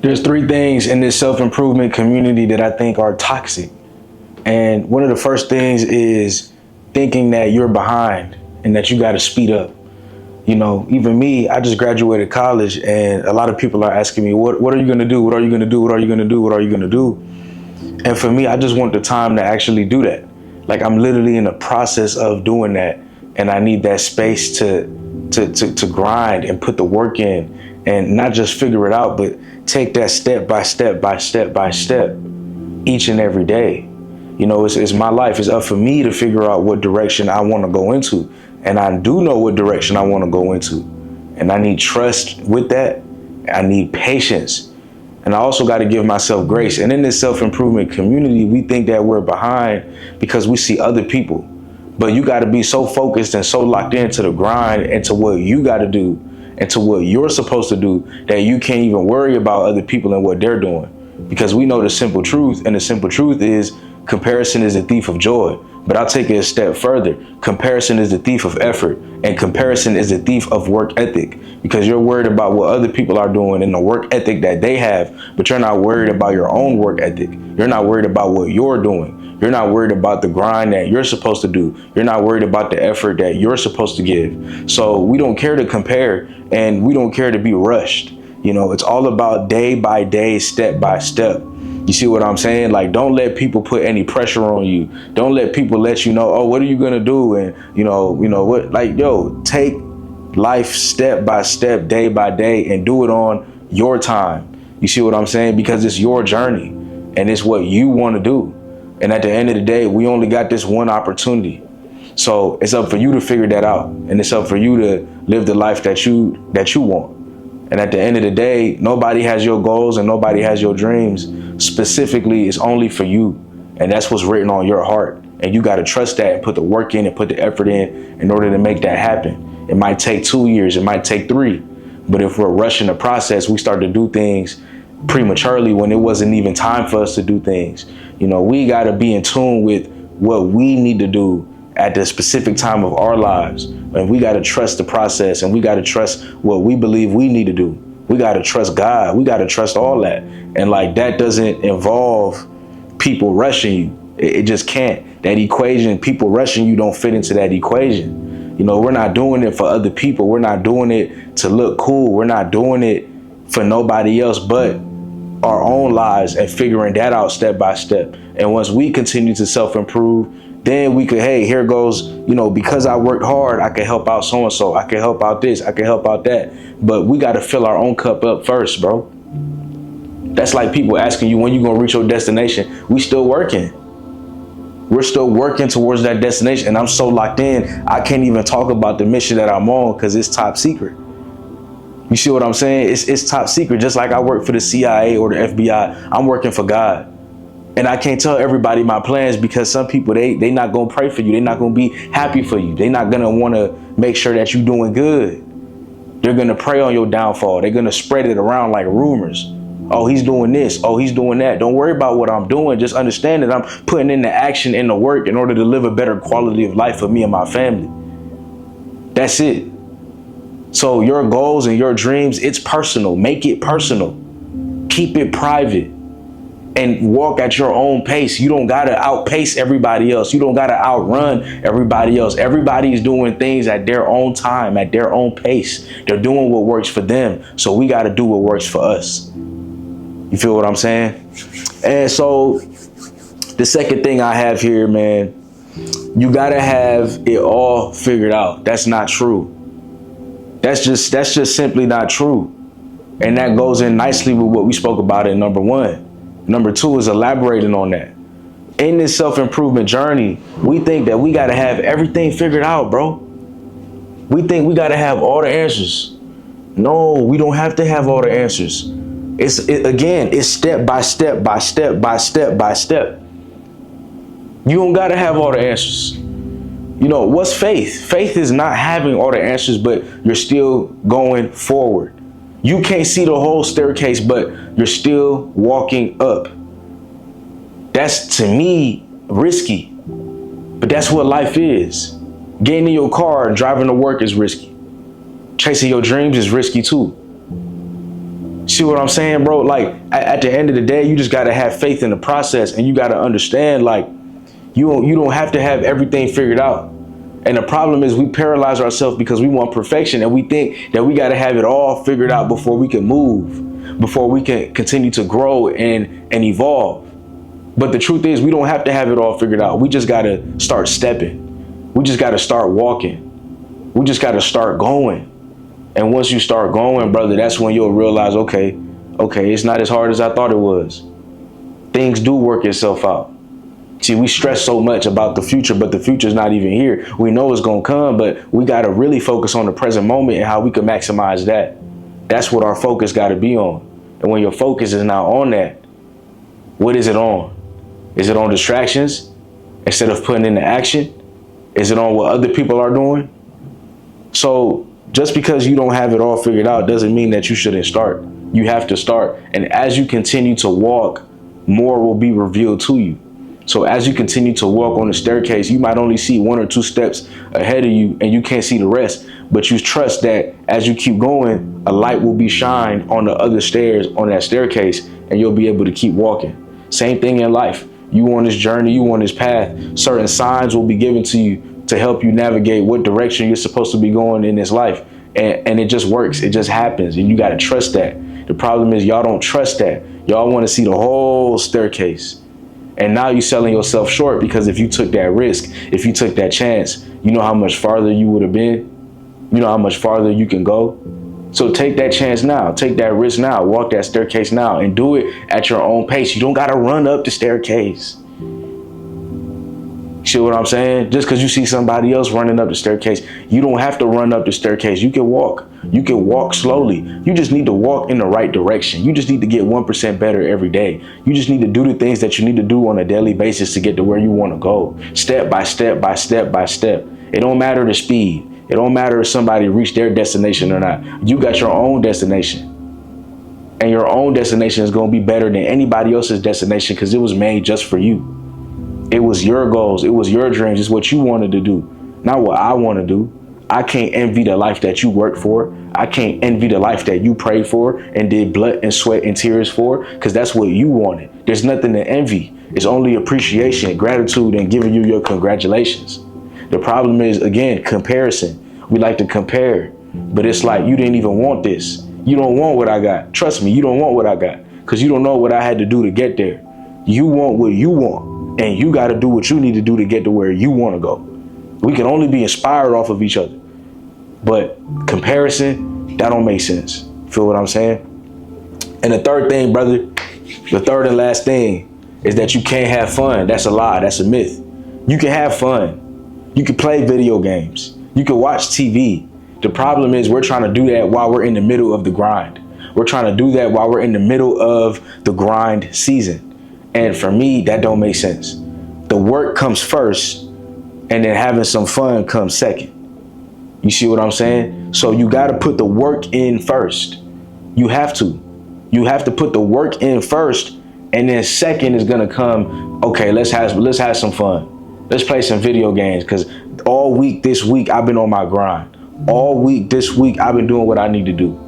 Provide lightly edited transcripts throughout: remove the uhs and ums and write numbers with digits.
There's three things in this self-improvement community that I think are toxic. And one of the first things is thinking that you're behind and that you got to speed up. You know, even me, I just graduated college and a lot of people are asking me, what are you going to do? What are you going to do? What are you going to do? What are you going to do? And for me, I just want the time to actually do that. Like I'm literally in the process of doing that. And I need that space to grind and put the work in and not just figure it out, but take that step by step by step by step each and every day. You know, it's my life. It's up for me to figure out what direction I want to go into. And I do know what direction I want to go into. And I need trust with that. I need patience. And I also got to give myself grace. And in this self-improvement community, we think that we're behind because we see other people. But you got to be so focused and so locked into the grind and to what you got to do and to what you're supposed to do that you can't even worry about other people and what they're doing. Because we know the simple truth, and the simple truth is comparison is a thief of joy. But I'll take it a step further. Comparison is the thief of effort, and comparison is the thief of work ethic, because you're worried about what other people are doing and the work ethic that they have, but you're not worried about your own work ethic. You're not worried about what you're doing. You're not worried about the grind that you're supposed to do. You're not worried about the effort that you're supposed to give. So we don't care to compare, and we don't care to be rushed. You know, it's all about day by day, step by step. You see what I'm saying? Like, don't let people put any pressure on you. Don't let people let you know, oh, what are you going to do? And, you know what, like, yo, take life step by step, day by day, and do it on your time. You see what I'm saying? Because it's your journey and it's what you want to do. And at the end of the day, we only got this one opportunity. So it's up for you to figure that out. And it's up for you to live the life that you want. And at the end of the day, nobody has your goals and nobody has your dreams. Specifically, it's only for you. And that's what's written on your heart. And you got to trust that and put the work in and put the effort in order to make that happen. It might take 2 years. It might take 3. But if we're rushing the process, we start to do things prematurely when it wasn't even time for us to do things. You know, we got to be in tune with what we need to do at the specific time of our lives. And we got to trust the process, and we got to trust what we believe we need to do. We got to trust God. We got to trust all that. And like, that doesn't involve people rushing you. It just can't. That equation, people rushing you, don't fit into that equation. You know, we're not doing it for other people. We're not doing it to look cool. We're not doing it for nobody else but our own lives, and figuring that out step by step. And once we continue to self-improve, then we could, hey, here goes, you know, because I worked hard, I can help out so-and-so. I can help out this. I can help out that. But we got to fill our own cup up first, bro. That's like people asking you when you going to reach your destination. We still working. We're still working towards that destination. And I'm so locked in, I can't even talk about the mission that I'm on because it's top secret. You see what I'm saying? It's top secret. Just like I work for the CIA or the FBI, I'm working for God. And I can't tell everybody my plans because some people, they not going to pray for you. They're not going to be happy for you. They're not going to want to make sure that you're doing good. They're going to pray on your downfall. They're going to spread it around like rumors. Oh, he's doing this. Oh, he's doing that. Don't worry about what I'm doing. Just understand that I'm putting in the action and the work in order to live a better quality of life for me and my family. That's it. So your goals and your dreams, it's personal. Make it personal. Keep it private. And walk at your own pace. You don't got to outpace everybody else. You don't got to outrun everybody else. Everybody's doing things at their own time, at their own pace. They're doing what works for them. So we got to do what works for us. You feel what I'm saying? And so the second thing I have here, man, you got to have it all figured out. That's not true. That's just simply not true. And that goes in nicely with what we spoke about in number 1. Number 2 is elaborating on that. In this self-improvement journey, we think that we got to have everything figured out, bro. We think we got to have all the answers. No, we don't have to have all the answers. It's step by step by step by step by step. You don't got to have all the answers. You know, what's faith? Faith is not having all the answers, but you're still going forward. You can't see the whole staircase, but you're still walking up. That's, to me, risky. But that's what life is. Getting in your car and driving to work is risky. Chasing your dreams is risky too. See what I'm saying, bro? Like at the end of the day, you just got to have faith in the process, and you got to understand, like, you don't have to have everything figured out. And the problem is we paralyze ourselves because we want perfection, and we think that we got to have it all figured out before we can move, before we can continue to grow and evolve. But the truth is, we don't have to have it all figured out. We just got to start stepping. We just got to start walking. We just got to start going. And once you start going, brother, that's when you'll realize, okay, it's not as hard as I thought it was. Things do work itself out. See, we stress so much about the future, but the future's not even here. We know it's going to come, but we got to really focus on the present moment and how we can maximize that. That's what our focus got to be on. And when your focus is not on that, what is it on? Is it on distractions instead of putting into action? Is it on what other people are doing? So just because you don't have it all figured out doesn't mean that you shouldn't start. You have to start. And as you continue to walk, more will be revealed to you. So as you continue to walk on the staircase, you might only see 1 or 2 steps ahead of you and you can't see the rest. But you trust that as you keep going, a light will be shined on the other stairs on that staircase, and you'll be able to keep walking. Same thing in life. You on this journey, you on this path, certain signs will be given to you to help you navigate what direction you're supposed to be going in this life. And it just works. It just happens. And you got to trust that. The problem is y'all don't trust that. Y'all want to see the whole staircase. And now you're selling yourself short, because if you took that risk, if you took that chance, you know how much farther you would have been. You know how much farther you can go. So take that chance now. Take that risk now. Walk that staircase now and do it at your own pace. You don't got to run up the staircase. See what I'm saying? Just because you see somebody else running up the staircase, you don't have to run up the staircase. You can walk. You can walk slowly. You just need to walk in the right direction. You just need to get 1% better every day. You just need to do the things that you need to do on a daily basis to get to where you want to go. Step by step by step by step. It don't matter the speed. It don't matter if somebody reached their destination or not. You got your own destination. And your own destination is going to be better than anybody else's destination because it was made just for you. It was your goals. It was your dreams. It's what you wanted to do, not what I want to do. I can't envy the life that you worked for. I can't envy the life that you prayed for and did blood and sweat and tears for, because that's what you wanted. There's nothing to envy. It's only appreciation, gratitude, and giving you your congratulations. The problem is, again, comparison. We like to compare, but it's like you didn't even want this. You don't want what I got. Trust me, you don't want what I got, because you don't know what I had to do to get there. You want what you want. And you got to do what you need to do to get to where you want to go. We can only be inspired off of each other. But comparison, that don't make sense. Feel what I'm saying? And the third thing, brother, the third and last thing is that you can't have fun. That's a lie. That's a myth. You can have fun. You can play video games. You can watch TV. The problem is we're trying to do that while we're in the middle of the grind. We're trying to do that while we're in the middle of the grind season. And for me, that don't make sense. The work comes first, and then having some fun comes second. You see what I'm saying? So you got to put the work in first. You have to. You have to put the work in first, and then second is gonna come. Okay, let's have some fun. Let's play some video games, because all week this week I've been on my grind. All week this week I've been doing what I need to do.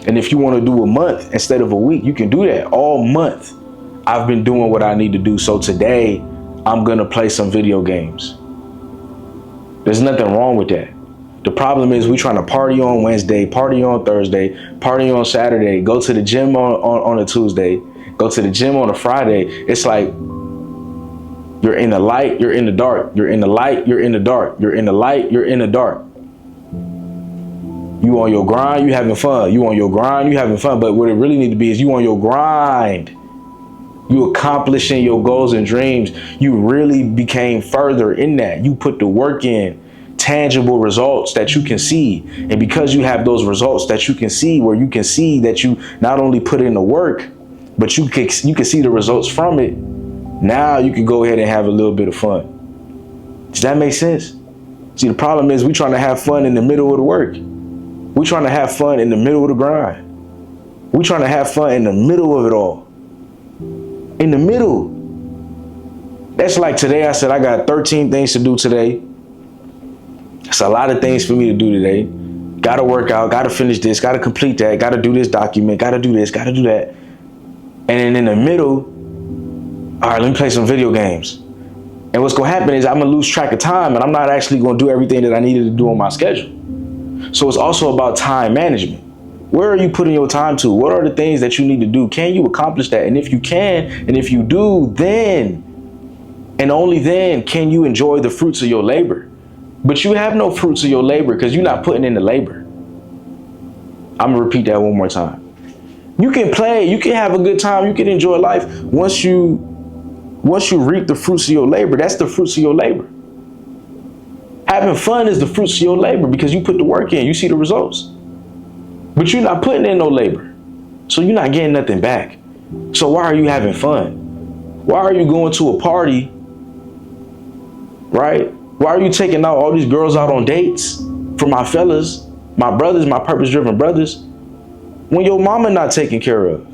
And if you want to do a month instead of a week, you can do that all month. I've been doing what I need to do. So today I'm going to play some video games. There's nothing wrong with that. The problem is we trying to party on Wednesday, party on Thursday, party on Saturday, go to the gym on a Tuesday, go to the gym on a Friday. It's like you're in the light, you're in the dark, you're in the light, you're in the dark, you're in the light, you're in the dark. You on your grind, you having fun. You on your grind, you having fun. But what it really need to be is you on your grind. You accomplishing your goals and dreams. You really became further in that. You put the work in, tangible results that you can see. And because you have those results that you can see, where you can see that you not only put in the work, but you can see the results from it. Now you can go ahead and have a little bit of fun. Does that make sense? See, the problem is we trying to have fun in the middle of the work. We trying to have fun in the middle of the grind. We trying to have fun in the middle of it all. In the middle. That's like today. I said I got 13 things to do today. It's a lot of things for me to do today. Gotta work out, gotta finish this, gotta complete that, gotta do this document, gotta do this, gotta do that. And then in the middle, all right, let me play some video games. And what's gonna happen is I'm gonna lose track of time and I'm not actually gonna do everything that I needed to do on my schedule. So it's also about time management. Where are you putting your time to? What are the things that you need to do? Can you accomplish that? And if you can, and if you do, then, and only then, can you enjoy the fruits of your labor. But you have no fruits of your labor because you're not putting in the labor. I'm gonna repeat that one more time. You can play, you can have a good time, you can enjoy life once you reap the fruits of your labor. That's the fruits of your labor. Having fun is the fruits of your labor because you put the work in, you see the results. But you're not putting in no labor. So you're not getting nothing back. So why are you having fun? Why are you going to a party, right? Why are you taking out all these girls out on dates for my fellas, my brothers, my purpose-driven brothers, when your mama not taken care of?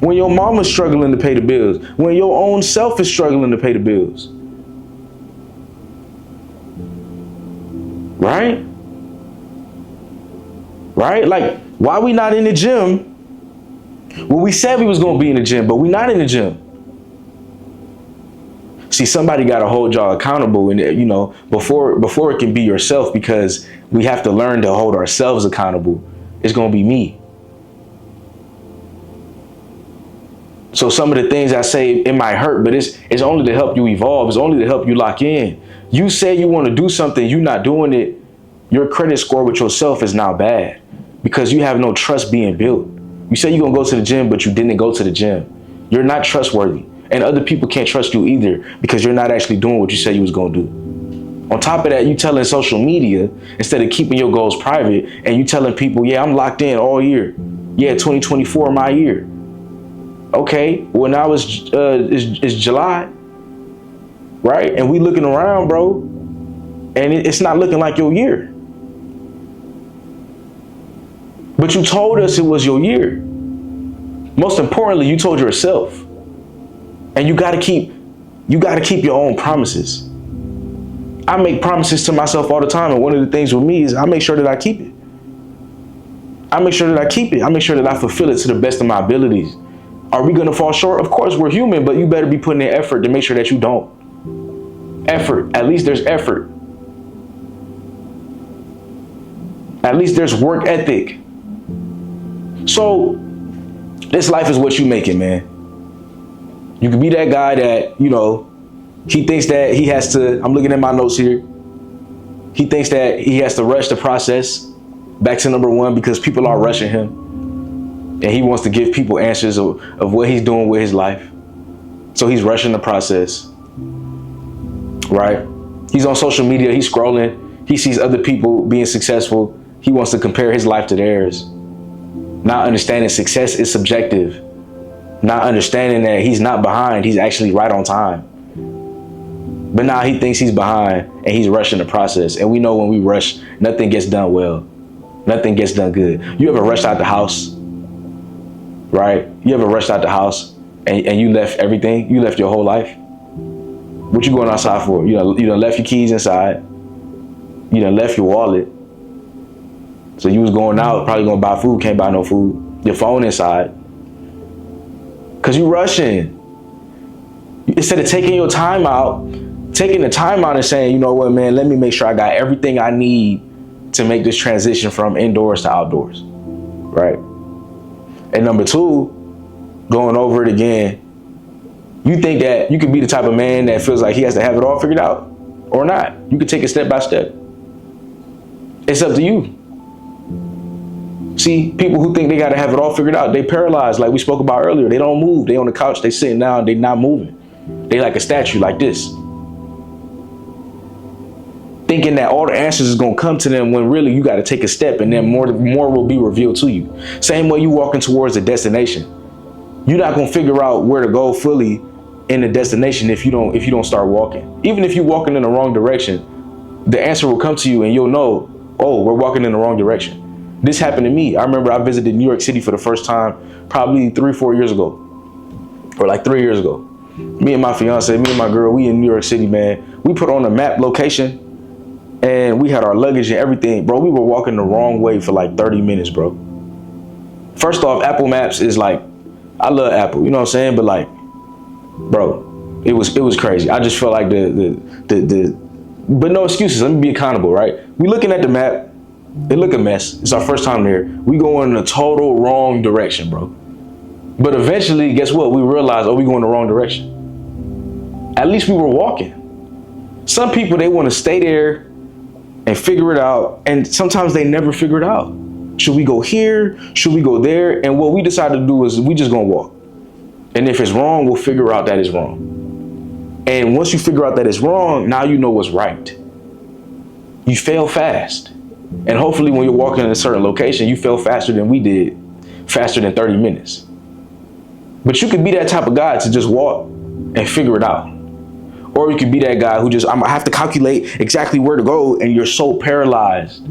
When your mama's struggling to pay the bills, when your own self is struggling to pay the bills. Right? Right? Like, why we not in the gym? Well, we said we was gonna be in the gym, but we not in the gym. See, somebody gotta hold y'all accountable, and you know, before it can be yourself, because we have to learn to hold ourselves accountable. It's gonna be me. So some of the things I say, it might hurt, but it's only to help you evolve. It's only to help you lock in. You say you want to do something, you're not doing it. Your credit score with yourself is now bad because you have no trust being built. You say you're going to go to the gym, but you didn't go to the gym. You're not trustworthy. And other people can't trust you either because you're not actually doing what you said you was going to do. On top of that, you telling social media, instead of keeping your goals private, and you telling people, yeah, I'm locked in all year. Yeah, 2024 my year. Okay, well now it's July, right? And we looking around, bro, and it's not looking like your year. But you told us it was your year. Most importantly, you told yourself. And you gotta keep your own promises. I make promises to myself all the time, and one of the things with me is I make sure that I keep it. I make sure that I keep it. I make sure that I fulfill it to the best of my abilities. Are we gonna fall short? Of course, we're human, but you better be putting in effort to make sure that you don't. Effort. At least there's effort. At least there's work ethic. So this life is what you make it, man. You can be that guy that, you know, he thinks that he has to, I'm looking at my notes here. He thinks that he has to rush the process back to number one because people are rushing him. And he wants to give people answers of what he's doing with his life. So he's rushing the process, right? He's on social media, he's scrolling. He sees other people being successful. He wants to compare his life to theirs. Not understanding success is subjective. Not understanding that he's not behind, he's actually right on time. But now he thinks he's behind and he's rushing the process. And we know when we rush, nothing gets done well. Nothing gets done good. You ever rushed out the house? Right? You ever rushed out the house and you left everything? You left your whole life? What you going outside for? You done left your keys inside. You done left your wallet. So you was going out, probably gonna buy food, can't buy no food. Your phone inside. Cause you rushing. Instead of taking your time out, taking the time out and saying, you know what, man, let me make sure I got everything I need to make this transition from indoors to outdoors, right? And number two, going over it again, you think that you could be the type of man that feels like he has to have it all figured out or not. You could take it step by step. It's up to you. See, people who think they got to have it all figured out, they paralyzed like we spoke about earlier. They don't move. They on the couch, they sitting down, they not moving. They like a statue like this. Thinking that all the answers is gonna come to them when really you gotta take a step and then more will be revealed to you. Same way you walking towards a destination. You're not gonna figure out where to go fully in the destination if you don't start walking. Even if you're walking in the wrong direction, the answer will come to you and you'll know, oh, we're walking in the wrong direction. This happened to me. I remember I visited New York City for the first time probably 3-4 years ago, or like 3 years ago. Me and my fiance, me and my girl, we in New York City, man. We put on a map location, And we had our luggage and everything. Bro, we were walking the wrong way for like 30 minutes, bro. First off, Apple Maps is like, I love Apple, you know what I'm saying? But like, bro, it was crazy. I just felt like but no excuses. Let me be accountable, right? We looking at the map. It look a mess. It's our first time there. We going in the total wrong direction, bro. But eventually, guess what? We realized, oh, we going the wrong direction. At least we were walking. Some people, they want to stay there and figure it out. And sometimes they never figure it out. Should we go here? Should we go there? And what we decided to do is we just gonna walk. And if it's wrong, we'll figure out that it's wrong. And once you figure out that it's wrong, now you know what's right. You fail fast. And hopefully when you're walking in a certain location, you fail faster than we did, faster than 30 minutes. But you could be that type of guy to just walk and figure it out. Or you could be that guy who just, I have to calculate exactly where to go, and you're so paralyzed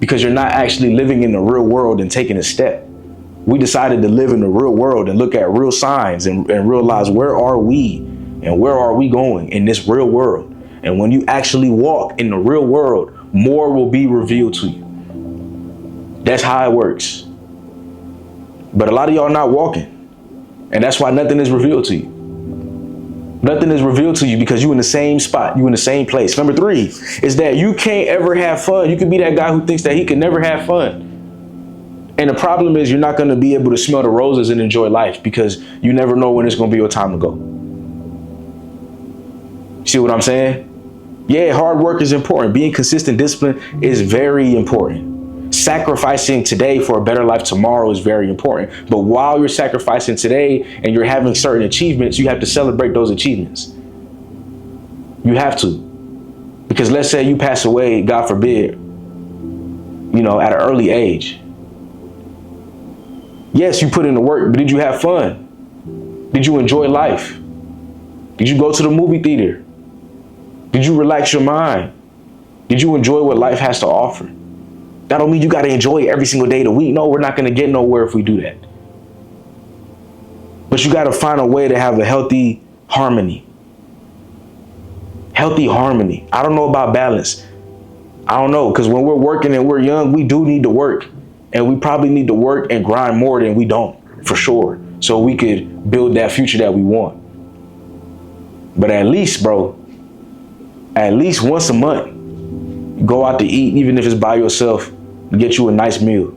because you're not actually living in the real world and taking a step. We decided to live in the real world and look at real signs and realize, where are we and where are we going in this real world? And when you actually walk in the real world, more will be revealed to you. That's how it works. But a lot of y'all not walking. And that's why nothing is revealed to you. Nothing is revealed to you because you're in the same spot. You're in the same place. Number 3 is that you can't ever have fun. You could be that guy who thinks that he can never have fun. And the problem is you're not going to be able to smell the roses and enjoy life because you never know when it's going to be your time to go. See what I'm saying? Yeah, hard work is important. Being consistent, discipline is very important. Sacrificing today for a better life tomorrow is very important. But while you're sacrificing today and you're having certain achievements, you have to celebrate those achievements. You have to. Because let's say you pass away, God forbid, you know, at an early age. Yes, you put in the work, but did you have fun? Did you enjoy life? Did you go to the movie theater? Did you relax your mind? Did you enjoy what life has to offer? That don't mean you got to enjoy it every single day of the week. No, we're not going to get nowhere if we do that. But you got to find a way to have a healthy harmony. Healthy harmony. I don't know about balance. I don't know, because when we're working and we're young, we do need to work. And we probably need to work and grind more than we don't, for sure. So we could build that future that we want. But at least, bro, at least once a month, go out to eat, even if it's by yourself, and get you a nice meal.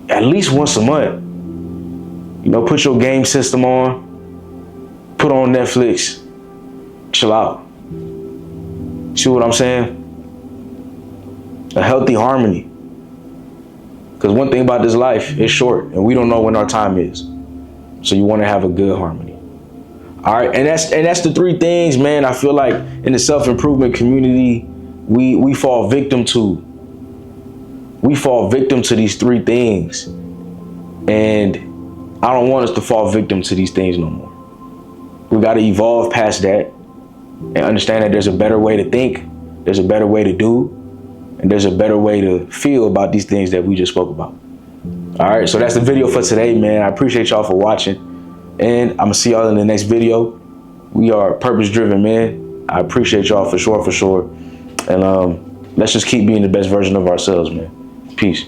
At least once a month. You know, put your game system on, put on Netflix, chill out. See what I'm saying? A healthy harmony. Because one thing about this life, it's short, and we don't know when our time is. So you want to have a good harmony. All right, and that's the 3 things, man. I feel like in the self-improvement community, we fall victim to. We fall victim to these 3 things. And I don't want us to fall victim to these things no more. We got to evolve past that and understand that there's a better way to think, there's a better way to do, and there's a better way to feel about these things that we just spoke about. All right, so that's the video for today, man. I appreciate y'all for watching. And I'm going to see y'all in the next video. We are purpose-driven, man. I appreciate y'all for sure. And let's just keep being the best version of ourselves, man. Peace.